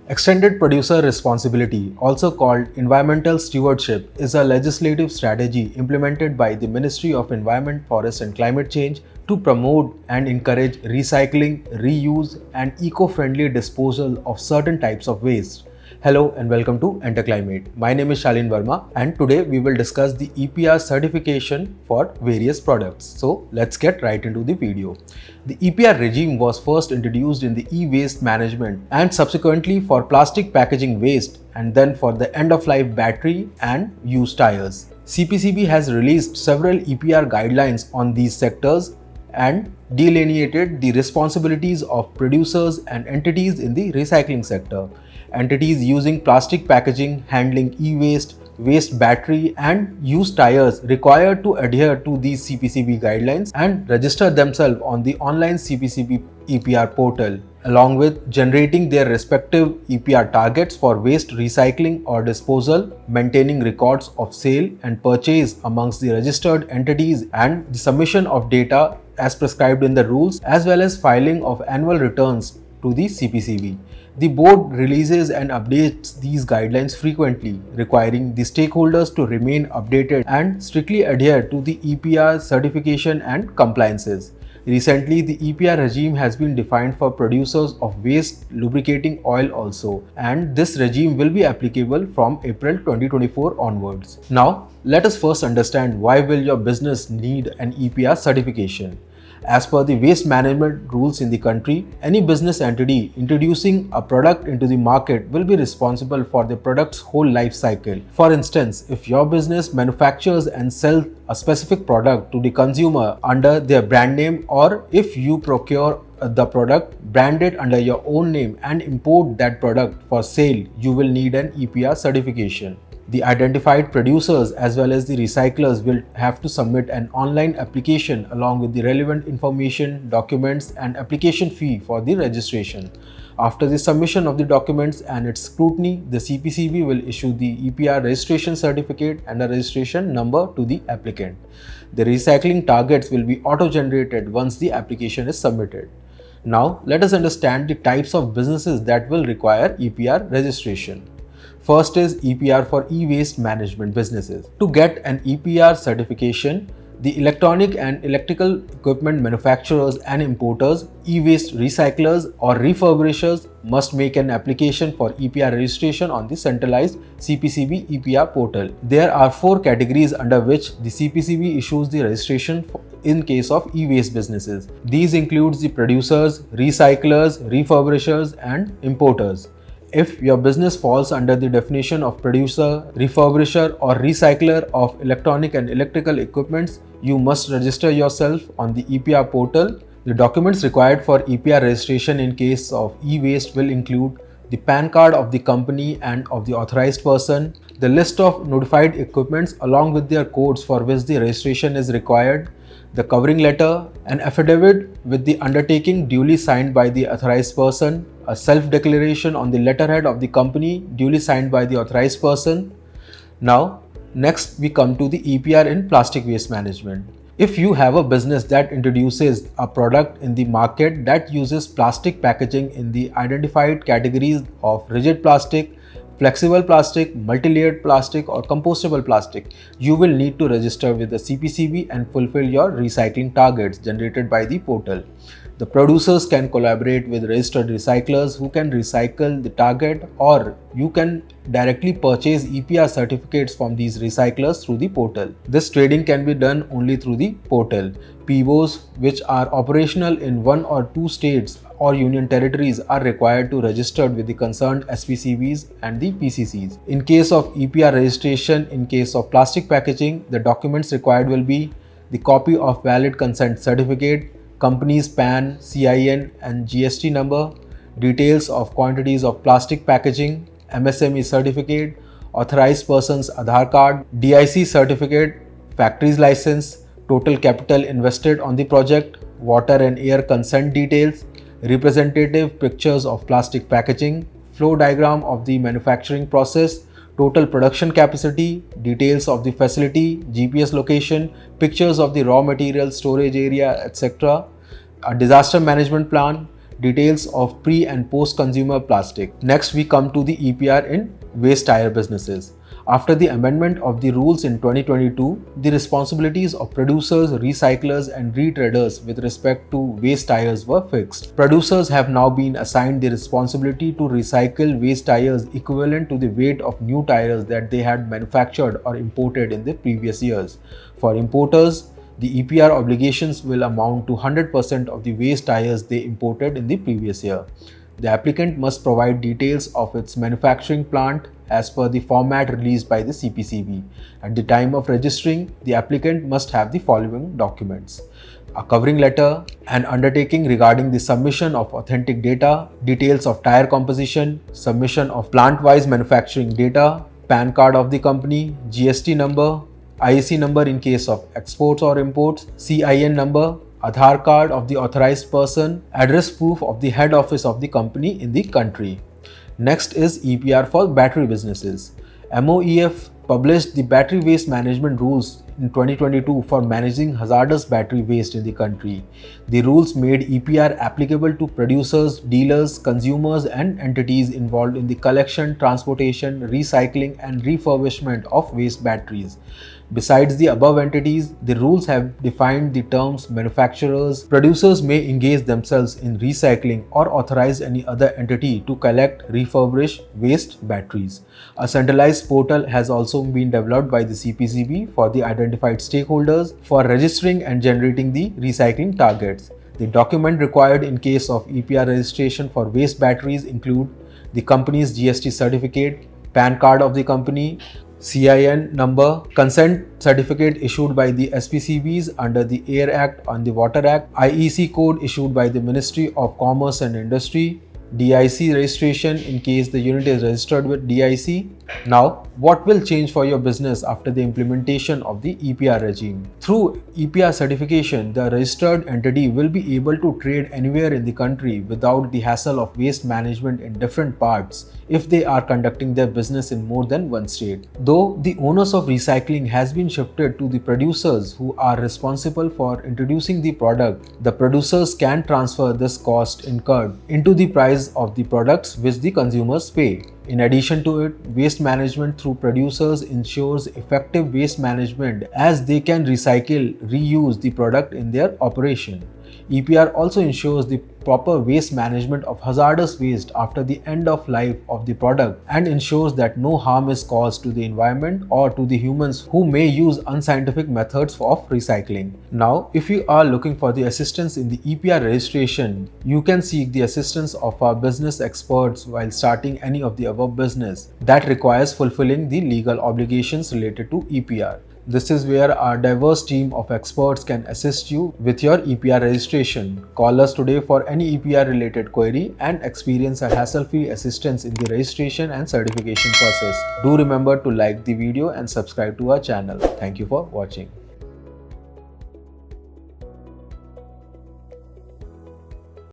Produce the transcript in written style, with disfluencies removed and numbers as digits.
Extended producer responsibility, also called environmental stewardship, is a legislative strategy implemented by the Ministry of Environment, Forest and Climate Change to promote and encourage recycling, reuse, and eco-friendly disposal of certain types of waste. Hello and welcome to Enterclimate. My name is Shalin Verma and today we will discuss the EPR certification for various products. So let's get right into the video. The EPR regime was first introduced in the e-waste management and subsequently for plastic packaging waste and then for the end-of-life battery and used tires. CPCB has released several EPR guidelines on these sectors and delineated the responsibilities of producers and entities in the recycling sector. Entities using plastic packaging, handling e-waste, waste battery and used tires required to adhere to these CPCB guidelines and register themselves on the online CPCB EPR portal, along with generating their respective EPR targets for waste recycling or disposal, maintaining records of sale and purchase amongst the registered entities and the submission of data as prescribed in the rules, as well as filing of annual returns to the CPCB. The board releases and updates these guidelines frequently, requiring the stakeholders to remain updated and strictly adhere to the EPR certification and compliances. Recently, the EPR regime has been defined for producers of waste lubricating oil also, and this regime will be applicable from April 2024 onwards. Now, let us first understand why will your business need an EPR certification. As per the waste management rules in the country, any business entity introducing a product into the market will be responsible for the product's whole life cycle. For instance, if your business manufactures and sells a specific product to the consumer under their brand name, or if you procure the product branded under your own name and import that product for sale, you will need an EPR certification. The identified producers as well as the recyclers will have to submit an online application along with the relevant information, documents and application fee for the registration. After the submission of the documents and its scrutiny, the CPCB will issue the EPR registration certificate and a registration number to the applicant. The recycling targets will be auto-generated once the application is submitted. Now, let us understand the types of businesses that will require EPR registration. First is EPR for e-waste management businesses. To get an EPR certification, the electronic and electrical equipment manufacturers and importers, e-waste recyclers or refurbishers must make an application for EPR registration on the centralized CPCB EPR portal. There are 4 categories under which the CPCB issues the registration in case of e-waste businesses. These include the producers, recyclers, refurbishers and importers. If your business falls under the definition of producer, refurbisher or recycler of electronic and electrical equipments, you must register yourself on the EPR portal. The documents required for EPR registration in case of e-waste will include the PAN card of the company and of the authorized person, the list of notified equipments along with their codes for which the registration is required, the covering letter, an affidavit with the undertaking duly signed by the authorized person, a self-declaration on the letterhead of the company duly signed by the authorized person. Now, next we come to the EPR in plastic waste management. If you have a business that introduces a product in the market that uses plastic packaging in the identified categories of rigid plastic, flexible plastic, multi-layered plastic or compostable plastic, you will need to register with the CPCB and fulfill your recycling targets generated by the portal. The producers can collaborate with registered recyclers who can recycle the target, or you can directly purchase EPR certificates from these recyclers through the portal. This trading can be done only through the portal. POs which are operational in 1 or 2 states or union territories are required to register with the concerned SPCBs and the PCCs. In case of EPR registration, in case of plastic packaging, the documents required will be the copy of valid consent certificate, company's PAN, CIN and GST number, details of quantities of plastic packaging, MSME certificate, authorized person's Aadhaar card, DIC certificate, factory's license, total capital invested on the project, water and air consent details, representative pictures of plastic packaging, flow diagram of the manufacturing process, total production capacity, details of the facility, GPS location, pictures of the raw material storage area, etc., a disaster management plan, details of pre and post consumer plastic. Next, we come to the EPR in waste tire businesses. After the amendment of the rules in 2022, the responsibilities of producers, recyclers, and retraders with respect to waste tires were fixed. Producers have now been assigned the responsibility to recycle waste tires equivalent to the weight of new tires that they had manufactured or imported in the previous years. For importers, the EPR obligations will amount to 100% of the waste tires they imported in the previous year. The applicant must provide details of its manufacturing plant as per the format released by the CPCB. At the time of registering, the applicant must have the following documents: a covering letter, an undertaking regarding the submission of authentic data, details of tire composition, submission of plant-wise manufacturing data, PAN card of the company, GST number, IEC number in case of exports or imports, CIN number, Adhar card of the authorized person, address proof of the head office of the company in the country. Next is EPR for battery businesses. MOEF published the battery waste management rules in 2022 for managing hazardous battery waste in the country. The rules made EPR applicable to producers, dealers, consumers, and entities involved in the collection, transportation, recycling, and refurbishment of waste batteries. Besides the above entities, the rules have defined the terms manufacturers. Producers may engage themselves in recycling or authorize any other entity to collect, refurbish waste batteries. A centralized portal has also been developed by the CPCB for the identified stakeholders for registering and generating the recycling targets. The document required in case of EPR registration for waste batteries include the company's GST certificate, PAN card of the company, CIN number, consent certificate issued by the SPCBs under the Air Act and the Water Act, IEC code issued by the Ministry of Commerce and Industry, DIC registration in case the unit is registered with DIC. Now, what will change for your business after the implementation of the EPR regime? Through EPR certification, the registered entity will be able to trade anywhere in the country without the hassle of waste management in different parts if they are conducting their business in more than one state. Though the onus of recycling has been shifted to the producers who are responsible for introducing the product, the producers can transfer this cost incurred into the price of the products which the consumers pay. In addition to it, waste management through producers ensures effective waste management as they can recycle, reuse the product in their operation. EPR also ensures the proper waste management of hazardous waste after the end of life of the product and ensures that no harm is caused to the environment or to the humans who may use unscientific methods of recycling. Now, if you are looking for the assistance in the EPR registration, you can seek the assistance of our business experts while starting any of the above business that requires fulfilling the legal obligations related to EPR. This is where our diverse team of experts can assist you with your EPR registration. Call us today for any EPR related query and experience a hassle-free assistance in the registration and certification process. Do remember to like the video and subscribe to our channel. Thank you for watching.